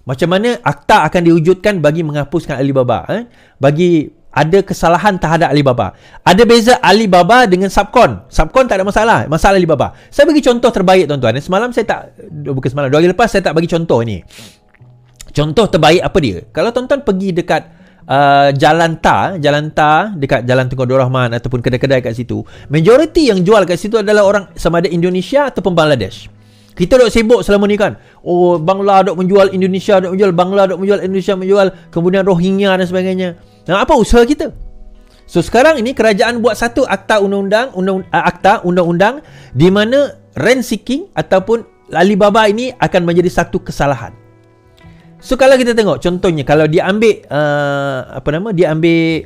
Macam mana akta akan diwujudkan bagi menghapuskan Alibaba, bagi ada kesalahan terhadap Alibaba. Ada beza Alibaba dengan Subcon. Subcon tak ada masalah Alibaba. Saya bagi contoh terbaik tuan-tuan. Semalam saya tak, bukan semalam, 2 hari lepas saya tak bagi contoh ni. Contoh terbaik apa dia? Kalau tuan-tuan pergi dekat Jalan Ta dekat Jalan Tunku Abdul Rahman ataupun kedai-kedai kat situ, majoriti yang jual kat situ adalah orang sama ada Indonesia ataupun Bangladesh. Kita duk sibuk selama ni kan. Oh, Bangla duk menjual, Indonesia duk menjual, Bangla duk menjual, Indonesia menjual, kemudian Rohingya dan sebagainya. Nah, apa usaha kita? So sekarang ini kerajaan buat satu akta undang-undang di mana rent seeking ataupun Alibaba ini akan menjadi satu kesalahan. So kalau kita tengok contohnya, kalau dia ambil dia ambil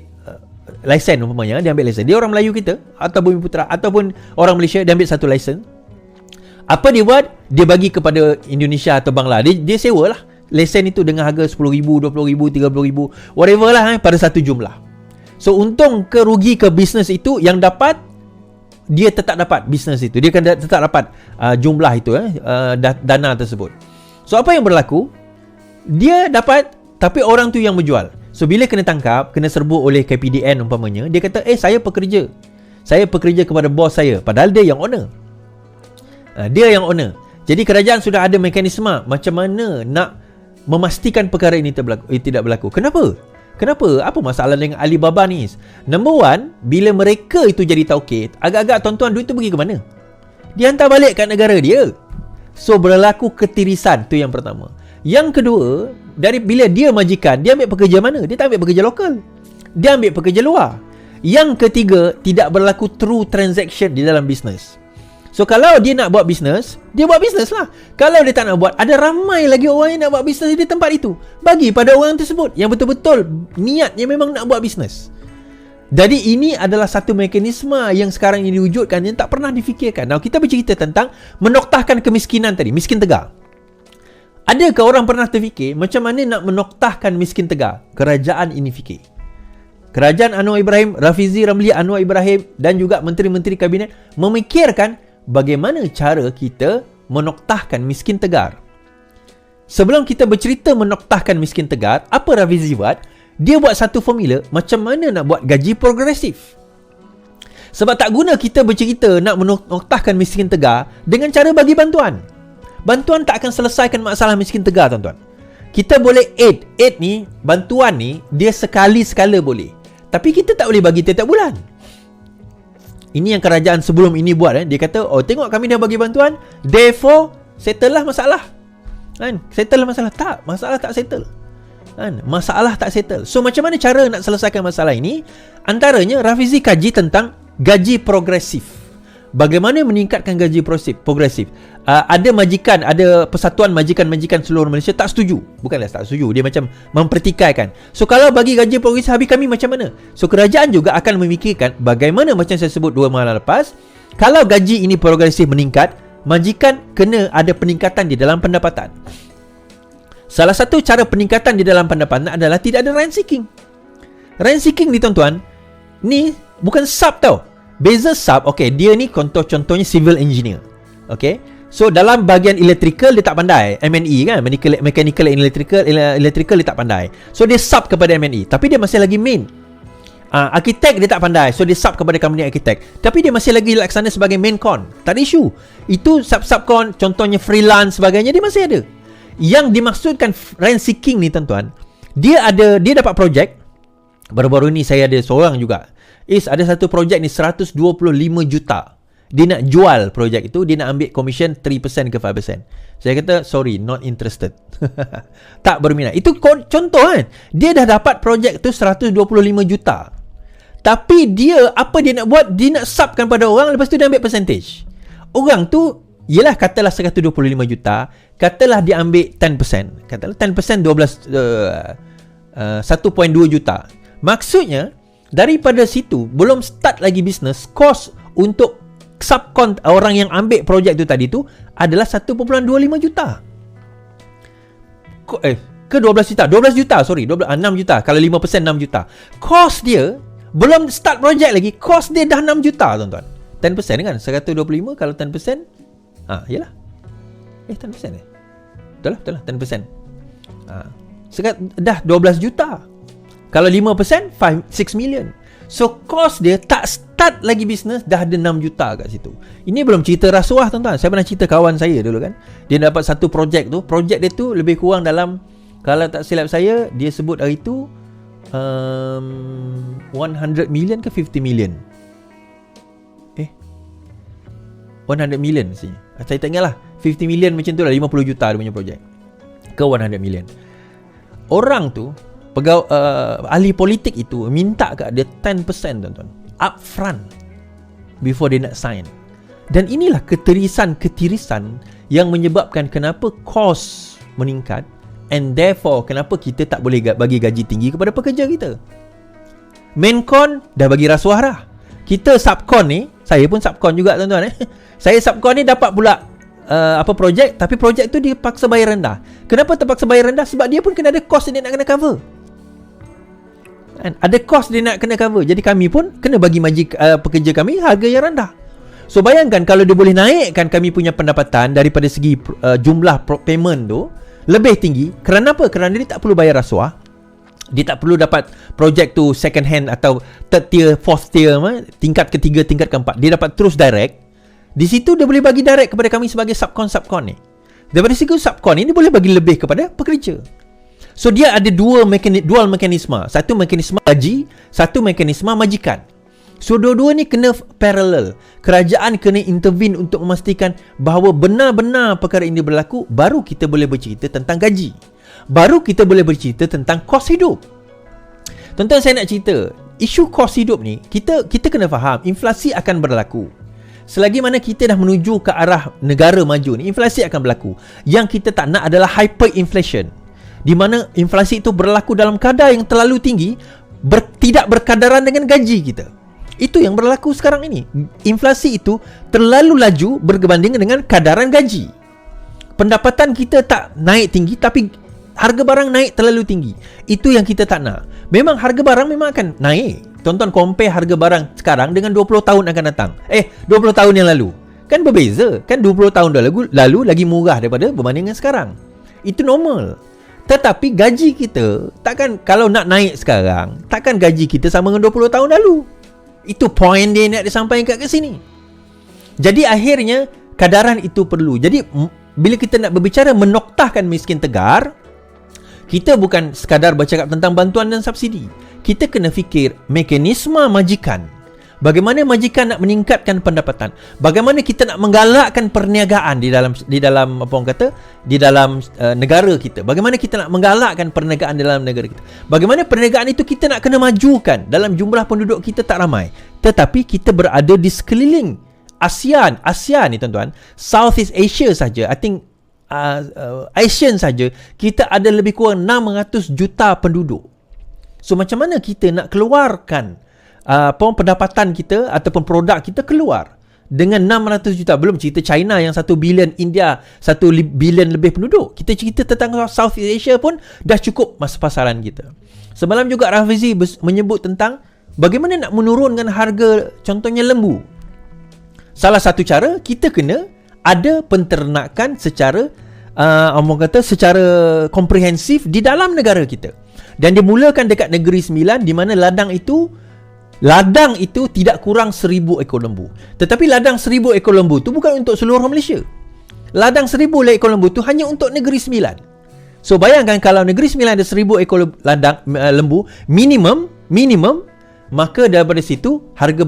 lesen umpamanya, dia ambil lesen. Dia orang Melayu kita atau Bumiputera ataupun orang Malaysia, dia ambil satu lesen. Apa dia buat? Dia bagi kepada Indonesia atau Bangla. Dia sewa lah lesen itu dengan harga RM10,000, RM20,000, RM30,000, whatever lah pada satu jumlah. So untung ke rugi ke bisnes itu, yang dapat dia tetap dapat bisnes itu. Dia akan tetap dapat jumlah itu, dana tersebut. So apa yang berlaku? Dia dapat, tapi orang tu yang menjual. So bila kena tangkap, kena serbu oleh KPDN umpamanya, dia kata, saya pekerja kepada bos saya, padahal dia yang owner. Dia yang owner. Jadi kerajaan sudah ada mekanisme macam mana nak memastikan perkara ini tidak berlaku. Kenapa? Apa masalah dengan Alibaba ni? Number one, bila mereka itu jadi tauqid, agak-agak tuan-tuan, duit tu pergi ke mana? Dia hantar balik kat negara dia. So berlaku ketirisan, tu yang pertama. Yang kedua, bila dia majikan, dia ambil pekerja mana? Dia tak ambil pekerja lokal, dia ambil pekerja luar. Yang ketiga, tidak berlaku true transaction di dalam bisnes. So kalau dia nak buat bisnes, dia buat bisnes lah. Kalau dia tak nak buat, ada ramai lagi orang yang nak buat bisnes di tempat itu. Bagi pada orang tersebut yang betul-betul niatnya memang nak buat bisnes. Jadi ini adalah satu mekanisme yang sekarang ini diwujudkan, yang tak pernah difikirkan. Now kita bercerita tentang menoktahkan kemiskinan tadi, miskin tegar. Adakah orang pernah terfikir macam mana nak menoktahkan miskin tegar? Kerajaan ini fikir. Kerajaan Anwar Ibrahim, Rafizi Ramli Anwar Ibrahim dan juga menteri-menteri kabinet memikirkan bagaimana cara kita menoktahkan miskin tegar. Sebelum kita bercerita menoktahkan miskin tegar, apa Rafizi buat? Dia buat satu formula macam mana nak buat gaji progresif. Sebab tak guna kita bercerita nak menoktahkan miskin tegar dengan cara bagi bantuan. Bantuan tak akan selesaikan masalah miskin tegar, tuan-tuan. Kita boleh aid ni, bantuan ni, dia sekali-sekala boleh. Tapi kita tak boleh bagi tiap-tiap bulan. Ini yang kerajaan sebelum ini buat. Dia kata, tengok kami dah bagi bantuan, therefore settle lah masalah. Settle masalah. Tak, masalah tak settle. Masalah tak settle. So macam mana cara nak selesaikan masalah ini? Antaranya Rafizi kaji tentang gaji progresif. Bagaimana meningkatkan gaji progresif? Ada majikan, ada persatuan majikan-majikan seluruh Malaysia tak setuju. Bukanlah tak setuju, dia macam mempertikaikan. So kalau bagi gaji progresif, habis kami macam mana? So kerajaan juga akan memikirkan bagaimana, macam saya sebut 2 malam lepas, kalau gaji ini progresif meningkat, majikan kena ada peningkatan di dalam pendapatan. Salah satu cara peningkatan di dalam pendapatan adalah tidak ada rent seeking. Rent seeking ni, tuan-tuan, ni bukan sub tau. Beza sub, dia ni contohnya civil engineer. So dalam bahagian electrical dia tak pandai, M&E kan, mechanical and electrical dia tak pandai. So dia sub kepada M&E, tapi dia masih lagi main. Arkitek dia tak pandai, so dia sub kepada company arkitek, tapi dia masih lagi laksana sebagai main con. Tak ada isu. Itu sub-con, contohnya freelance sebagainya, dia masih ada. Yang dimaksudkan rent seeking ni, tuan-tuan, dia dapat projek. Baru-baru ni saya ada seorang juga, ada satu projek ni 125 juta. Dia nak jual projek itu, dia nak ambil commission 3% ke 5%. Saya kata, sorry, not interested. Tak berminat. Itu contoh kan. Dia dah dapat projek tu 125 juta. Tapi apa dia nak buat? Dia nak subkan pada orang, lepas tu dia ambil percentage. Orang tu, yelah katalah 125 juta, katalah dia ambil 10%. Katalah 10% 1.2 juta. Maksudnya, daripada situ, belum start lagi bisnes, kos untuk subkon orang yang ambil projek tu tadi tu adalah 1.25 juta. Ke 12 juta? 12 juta, sorry. 6 juta. Kalau 5% 6 juta. Kos dia, belum start projek lagi, kos dia dah 6 juta, tuan-tuan. 10% kan? 125 kalau 10%, yelah. 10% Betul lah, 10%. Dah 12 juta. Kalau 5%, 6 million. So cost dia tak start lagi bisnes dah ada 6 juta kat situ. Ini belum cerita rasuah tuan-tuan. Saya pernah cerita kawan saya dulu kan. Dia dapat satu projek tu. Projek dia tu lebih kurang dalam, kalau tak silap saya, dia sebut hari tu 100 million ke 50 million. 100 million sih. Saya tak ingat lah. 50 million macam tu lah. 50 juta dia punya projek. Ke 100 million. Orang tu, ahli politik itu minta kat dia 10% tuan-tuan. Upfront. Before dia nak sign. Dan inilah ketirisan yang menyebabkan kenapa kos meningkat. And therefore, kenapa kita tak boleh bagi gaji tinggi kepada pekerja kita. Maincon dah bagi rasuah dah. Kita subcon ni, saya pun subcon juga tuan-tuan. Saya subcon ni dapat pula projek, tapi projek tu dia paksa bayar rendah. Kenapa terpaksa bayar rendah? Sebab dia pun kena ada kos dia nak kena cover. Ada kos dia nak kena cover. Jadi kami pun kena bagi pekerja kami harga yang rendah. So bayangkan kalau dia boleh naikkan kami punya pendapatan daripada segi jumlah payment tu lebih tinggi. Kerana apa? Kerana dia tak perlu bayar rasuah. Dia tak perlu dapat projek tu second hand atau third tier, fourth tier, tingkat ketiga, tingkat keempat. Dia dapat terus direct. Di situ dia boleh bagi direct kepada kami sebagai subcon ni. Daripada segi subcon ni dia boleh bagi lebih kepada pekerja. So dia ada dual mekanisme. Satu mekanisme gaji, satu mekanisme majikan. So dua-dua ni kena parallel. Kerajaan kena intervene untuk memastikan bahawa benar-benar perkara ini berlaku. Baru kita boleh bercerita tentang gaji. Baru kita boleh bercerita tentang kos hidup. Tuan-tuan, saya nak cerita isu kos hidup ni, kita kena faham inflasi akan berlaku. Selagi mana kita dah menuju ke arah negara maju ni, inflasi akan berlaku. Yang kita tak nak adalah hyperinflation, di mana inflasi itu berlaku dalam kadar yang terlalu tinggi, tidak berkadaran dengan gaji kita. Itu yang berlaku sekarang ini. Inflasi itu terlalu laju berbanding dengan kadaran gaji. Pendapatan kita tak naik tinggi, tapi harga barang naik terlalu tinggi. Itu yang kita tak nak. Memang harga barang memang akan naik. Tonton compare harga barang sekarang dengan 20 tahun akan datang. 20 tahun yang lalu. Kan berbeza. Kan 20 tahun lalu lagi murah daripada berbanding dengan sekarang. Itu normal. Tetapi gaji kita, takkan kalau nak naik sekarang, takkan gaji kita sama dengan 20 tahun lalu. Itu point dia nak disampaikan kat sini. Jadi akhirnya kadaran itu perlu. Jadi bila kita nak berbicara menoktahkan miskin tegar, kita bukan sekadar bercakap tentang bantuan dan subsidi. Kita kena fikir mekanisme majikan. Bagaimana majikan nak meningkatkan pendapatan? Bagaimana kita nak menggalakkan perniagaan di dalam apa orang kata, di dalam negara kita? Bagaimana kita nak menggalakkan perniagaan dalam negara kita? Bagaimana perniagaan itu kita nak kena majukan dalam jumlah penduduk kita tak ramai, tetapi kita berada di sekeliling ASEAN ni tuan-tuan, Southeast Asia saja. I think ASEAN saja kita ada lebih kurang 600 juta penduduk. So macam mana kita nak keluarkan pendapatan kita ataupun produk kita keluar dengan 600 juta? Belum cerita China yang 1 bilion, India 1 bilion lebih penduduk. Kita cerita tentang Southeast Asia pun dah cukup pasaran kita. Semalam juga Rafizi menyebut tentang bagaimana nak menurunkan harga contohnya lembu. Salah satu cara kita kena ada penternakan secara secara komprehensif di dalam negara kita. Dan dimulakan dekat Negeri Sembilan, di mana ladang itu tidak kurang 1,000 ekor lembu. Tetapi ladang 1,000 ekor lembu tu bukan untuk seluruh Malaysia. Ladang 1,000 ekor lembu tu hanya untuk Negeri Sembilan. So bayangkan kalau Negeri Sembilan ada 1,000 ekor ladang lembu minimum, maka daripada situ harga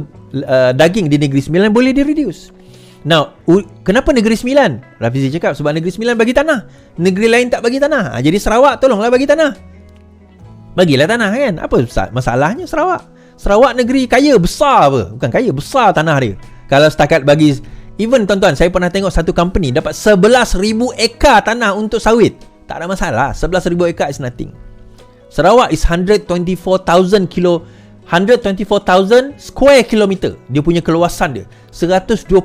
daging di Negeri Sembilan boleh di-reduce. Now, kenapa Negeri Sembilan? Rafizi cakap sebab Negeri Sembilan bagi tanah, negeri lain tak bagi tanah. Jadi Sarawak tolonglah bagi tanah. Bagilah tanah kan. Apa masalahnya Sarawak? Sarawak negeri kaya besar apa? Bukan kaya, besar tanah dia. Kalau setakat bagi, even tuan-tuan, saya pernah tengok satu company dapat 11,000 ekar tanah untuk sawit. Tak ada masalah. 11,000 ekar is nothing. Sarawak is 124,000 square kilometer. Dia punya keluasan dia 124,000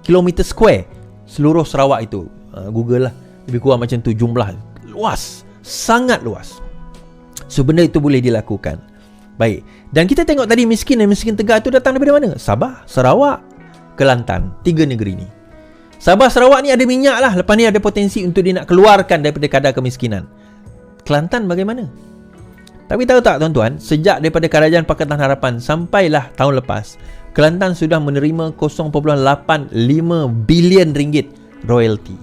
kilometer square. Seluruh Sarawak itu, Google lah, lebih kurang macam tu jumlah. Luas, sangat luas. So benda itu boleh dilakukan. Baik. Dan kita tengok tadi miskin dan miskin tegar itu datang daripada mana? Sabah, Sarawak, Kelantan. 3 negeri ni. Sabah, Sarawak ni ada minyak lah. Lepas ni ada potensi untuk dia nak keluarkan daripada kadar kemiskinan. Kelantan bagaimana? Tapi tahu tak tuan-tuan, sejak daripada Kerajaan Pakatan Harapan sampailah tahun lepas, Kelantan sudah menerima 0.85 bilion ringgit royalty.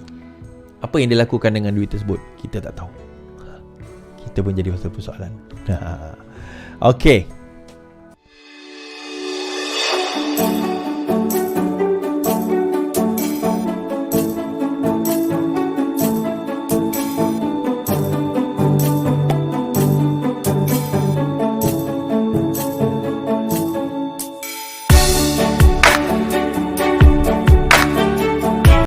Apa yang dilakukan dengan duit tersebut? Kita tak tahu. Kita pun jadi pasal persoalan. Okey.